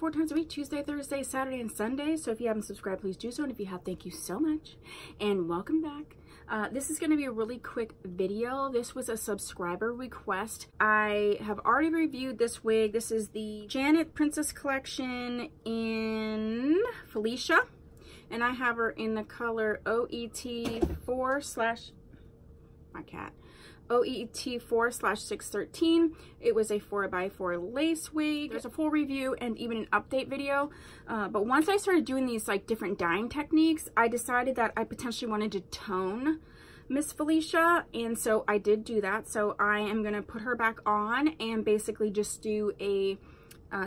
4 times a week, Tuesday, Thursday, Saturday, and Sunday. So if you haven't subscribed, please do so. And if you have, thank you so much. And welcome back. This is going to be a really quick video. This was a subscriber request. I have already reviewed this wig. This is the Janet Princess Collection in Felicia. And I have her in the color OET4/ my cat. OET4/613. It was a 4x4 lace wig. There's a full review and even an update video. But once I started doing these like different dyeing techniques, I decided that I potentially wanted to tone Miss Felicia, and so I did do that. So I am gonna put her back on and basically just do a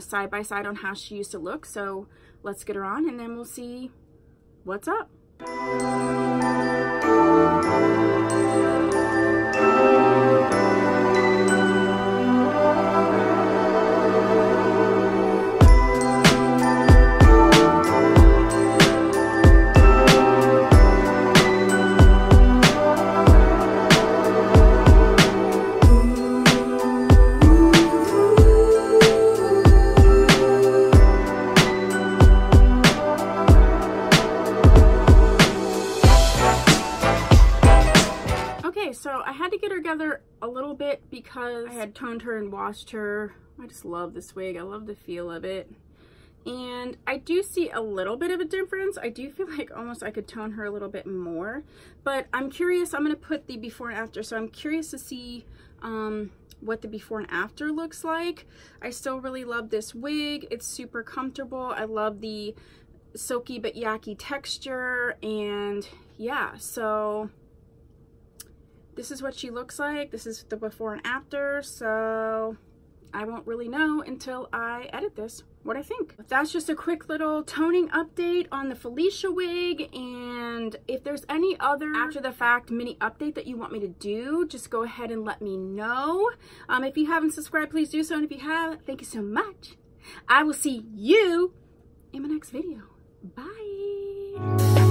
side by side on how she used to look. So let's get her on and then we'll see what's up. So I had to get her together a little bit because I had toned her and washed her. I just love this wig. I love the feel of it. And I do see a little bit of a difference. I do feel like almost I could tone her a little bit more. But I'm curious. I'm going to put the before and after. So I'm curious to see what the before and after looks like. I still really love this wig. It's super comfortable. I love the silky but yucky texture. And yeah, so this is what she looks like. This is the before and after, so I won't really know until I edit this what I think. That's just a quick little toning update on the Felicia wig, and if there's any other after the fact mini update that you want me to do, just go ahead and let me know. If you haven't subscribed, please do so, and if you have, thank you so much. I will see you in my next video. Bye.